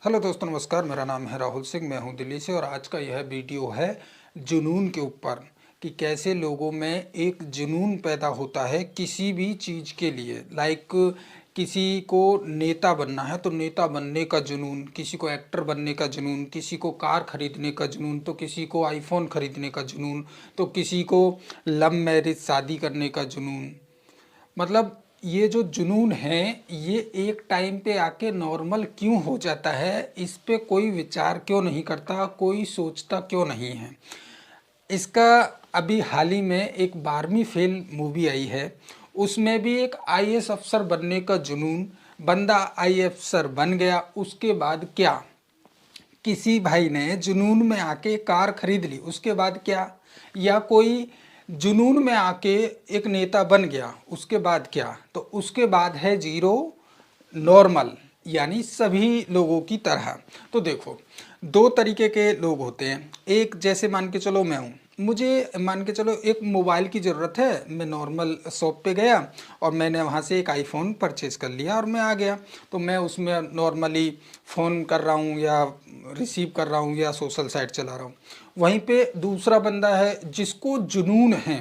Hello दोस्तों, नमस्कार। मेरा नाम है राहुल सिंह, मैं हूं दिल्ली से और आज का यह वीडियो है जुनून के ऊपर कि कैसे लोगों में एक जुनून पैदा होता है किसी भी चीज़ के लिए। लाइक किसी को नेता बनना है तो नेता बनने का जुनून, किसी को एक्टर बनने का जुनून, किसी को कार खरीदने का जुनून तो किसी को आईफोन खरीदने का जुनून, तो किसी को लव मैरिज शादी करने का जुनून। मतलब ये जो जुनून है ये एक टाइम पे आके नॉर्मल क्यों हो जाता है, इस पे कोई विचार क्यों नहीं करता, कोई सोचता क्यों नहीं है। इसका अभी हाल ही में एक 12वीं फेल मूवी आई है, उसमें भी एक आईएएस अफसर बनने का जुनून, बंदा आईएएस अफसर बन गया, उसके बाद क्या, किसी भाई ने जुनून में आके कार खरीद ली, उसके बाद क्या, या कोई जुनून में आके एक नेता बन गया, उसके बाद क्या। तो उसके बाद है जीरो नॉर्मल, यानी सभी लोगों की तरह। तो देखो, दो तरीके के लोग होते हैं। एक जैसे मान के चलो मैं हूँ, मुझे मान के चलो एक मोबाइल की ज़रूरत है, मैं नॉर्मल शॉप पे गया और मैंने वहाँ से एक आईफोन परचेज़ कर लिया और मैं आ गया। तो मैं उसमें नॉर्मली फ़ोन कर रहा हूँ या रिसीव कर रहा हूँ या सोशल साइट चला रहा हूँ। वहीं पे दूसरा बंदा है जिसको जुनून है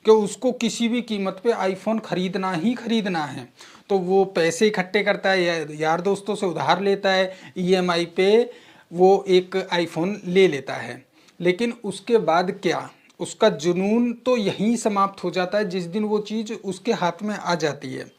कि उसको किसी भी कीमत पे आईफोन ख़रीदना ही ख़रीदना है, तो वो पैसे इकट्ठे करता है या यार दोस्तों से उधार लेता है, ईएमआई पे वो एक आईफोन ले लेता है। लेकिन उसके बाद क्या, उसका जुनून तो यहीं समाप्त हो जाता है जिस दिन वो चीज़ उसके हाथ में आ जाती है।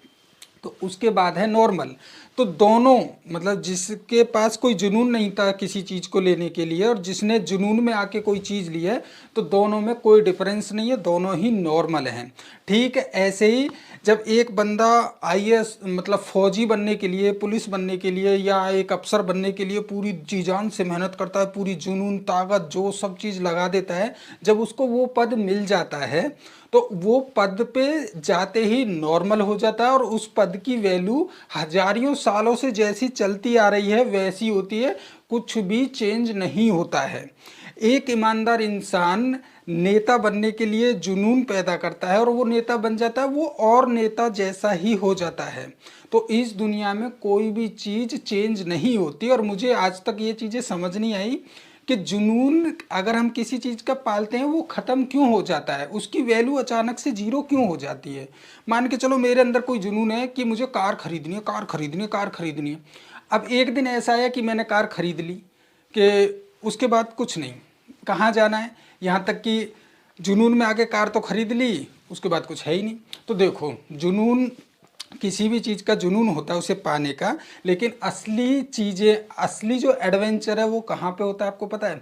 तो उसके बाद है नॉर्मल। तो दोनों, मतलब जिसके पास कोई जुनून नहीं था किसी चीज़ को लेने के लिए और जिसने जुनून में आके कोई चीज़ ली है, तो दोनों में कोई डिफरेंस नहीं है, दोनों ही नॉर्मल हैं। ठीक है, ऐसे ही जब एक बंदा आईएएस मतलब फौजी बनने के लिए, पुलिस बनने के लिए या एक अफसर बनने के लिए पूरी जी जान से मेहनत करता है, पूरी जुनून ताकत जो सब चीज़ लगा देता है, जब उसको वो पद मिल जाता है तो वो पद पे जाते ही नॉर्मल हो जाता है और उस पद की वैल्यू हजारों सालों से जैसी चलती आ रही है वैसी होती है, कुछ भी चेंज नहीं होता है। एक ईमानदार इंसान नेता बनने के लिए जुनून पैदा करता है और वो नेता बन जाता है, वो और नेता जैसा ही हो जाता है। तो इस दुनिया में कोई भी चीज़ चेंज नहीं होती और मुझे आज तक ये चीज़ें समझ नहीं आई कि जुनून अगर हम किसी चीज़ का पालते हैं वो ख़त्म क्यों हो जाता है, उसकी वैल्यू अचानक से जीरो क्यों हो जाती है। मान के चलो मेरे अंदर कोई जुनून है कि मुझे कार खरीदनी है, कार खरीदनी है, कार खरीदनी है। अब एक दिन ऐसा आया कि मैंने कार खरीद ली कि उसके बाद कुछ नहीं, कहाँ जाना है, यहाँ तक कि जुनून में आके कार तो खरीद ली, उसके बाद कुछ है ही नहीं। तो देखो, जुनून, किसी भी चीज़ का जुनून होता है उसे पाने का, लेकिन असली चीज़ें, असली जो एडवेंचर है वो कहाँ पे होता है आपको पता है,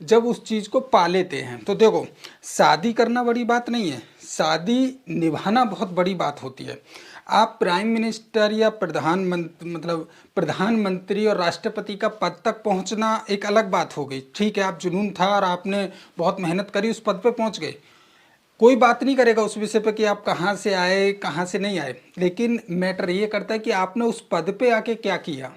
जब उस चीज़ को पा लेते हैं। तो देखो, शादी करना बड़ी बात नहीं है, शादी निभाना बहुत बड़ी बात होती है। आप प्राइम मिनिस्टर या प्रधानमंत्री, मतलब प्रधानमंत्री और राष्ट्रपति का पद तक पहुंचना एक अलग बात हो गई। ठीक है, आप जुनून था और आपने बहुत मेहनत करी, उस पद पे पहुंच गए, कोई बात नहीं करेगा उस विषय पे कि आप कहाँ से आए कहाँ से नहीं आए, लेकिन मैटर ये करता है कि आपने उस पद पे आके क्या किया।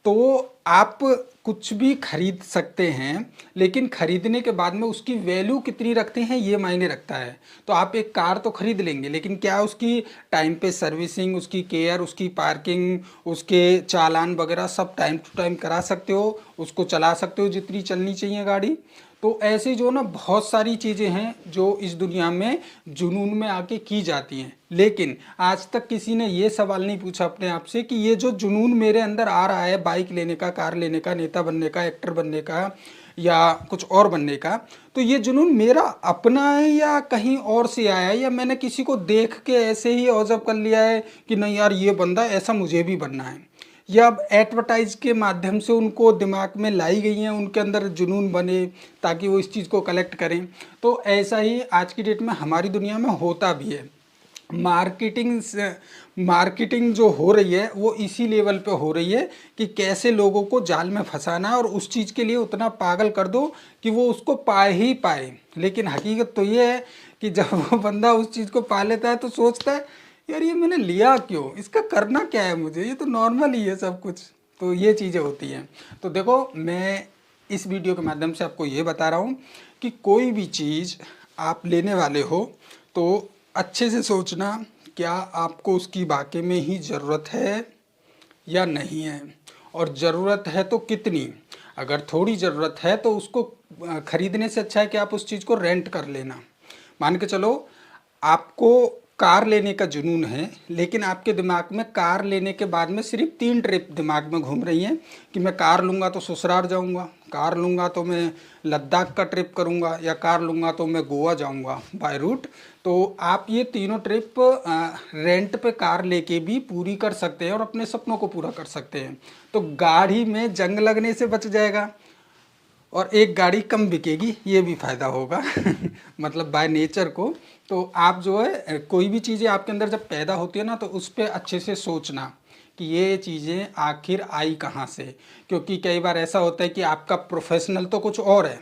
तो आप कुछ भी खरीद सकते हैं, लेकिन खरीदने के बाद में उसकी वैल्यू कितनी रखते हैं ये मायने रखता है। तो आप एक कार तो खरीद लेंगे, लेकिन क्या उसकी टाइम पे सर्विसिंग, उसकी केयर, उसकी पार्किंग, उसके चालान वगैरह सब टाइम टू टाइम करा सकते हो, उसको चला सकते हो जितनी चलनी चाहिए गाड़ी। तो ऐसी जो ना बहुत सारी चीज़ें हैं जो इस दुनिया में जुनून में आके की जाती हैं। लेकिन आज तक किसी ने ये सवाल नहीं पूछा अपने आप से कि ये जो जुनून मेरे अंदर आ रहा है, बाइक लेने का, कार लेने का, नेता बनने का, एक्टर बनने का या कुछ और बनने का, तो ये जुनून मेरा अपना है या कहीं और से आया है, या मैंने किसी को देख के ऐसे ही ऑब्जर्व कर लिया है कि नहीं यार ये बंदा ऐसा मुझे भी बनना है, या अब एडवर्टाइज के माध्यम से उनको दिमाग में लाई गई हैं, उनके अंदर जुनून बने ताकि वो इस चीज़ को कलेक्ट करें। तो ऐसा ही आज की डेट में हमारी दुनिया में होता भी है। मार्केटिंग जो हो रही है वो इसी लेवल पे हो रही है कि कैसे लोगों को जाल में फंसाना है और उस चीज़ के लिए उतना पागल कर दो कि वो उसको पाए ही पाए। लेकिन हकीकत तो ये है कि जब वो बंदा उस चीज़ को पा लेता है तो सोचता है यार ये मैंने लिया क्यों, इसका करना क्या है मुझे, ये तो नॉर्मल ही है सब कुछ। तो ये चीज़ें होती हैं। तो देखो, मैं इस वीडियो के माध्यम से आपको ये बता रहा हूँ कि कोई भी चीज़ आप लेने वाले हो तो अच्छे से सोचना, क्या आपको उसकी वाकई में ही ज़रूरत है या नहीं है। और ज़रूरत है तो कितनी। अगर थोड़ी ज़रूरत है तो उसको ख़रीदने से अच्छा है कि आप उस चीज़ को रेंट कर लेना। मान के चलो आपको कार लेने का जुनून है, लेकिन आपके दिमाग में कार लेने के बाद में सिर्फ 3 ट्रिप दिमाग में घूम रही हैं कि मैं कार लूँगा तो ससुराल जाऊँगा, कार लूँगा तो मैं लद्दाख का ट्रिप करूँगा, या कार लूँगा तो मैं गोवा जाऊँगा बाय रूट। तो आप ये तीनों ट्रिप रेंट पे कार लेके भी पूरी कर सकते हैं और अपने सपनों को पूरा कर सकते हैं। तो गाड़ी में जंग लगने से बच जाएगा और एक गाड़ी कम बिकेगी, ये भी फ़ायदा होगा मतलब बाय नेचर को। तो आप जो है कोई भी चीज़ें आपके अंदर जब पैदा होती है ना, तो उस पर अच्छे से सोचना कि ये चीज़ें आखिर आई कहाँ से। क्योंकि कई बार ऐसा होता है कि आपका प्रोफेशनल तो कुछ और है,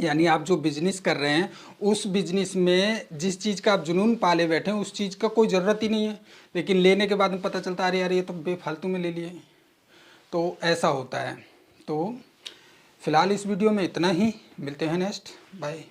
यानी आप जो बिज़नेस कर रहे हैं उस बिज़नेस में जिस चीज़ का आप जुनून पाले बैठे हैं उस चीज़ का कोई ज़रूरत ही नहीं है, लेकिन लेने के बाद में पता चलता है अरे यार ये तो बेफालतू में ले लिए। तो ऐसा होता है। तो फ़िलहाल इस वीडियो में इतना ही, मिलते हैं नेक्स्ट, बाय।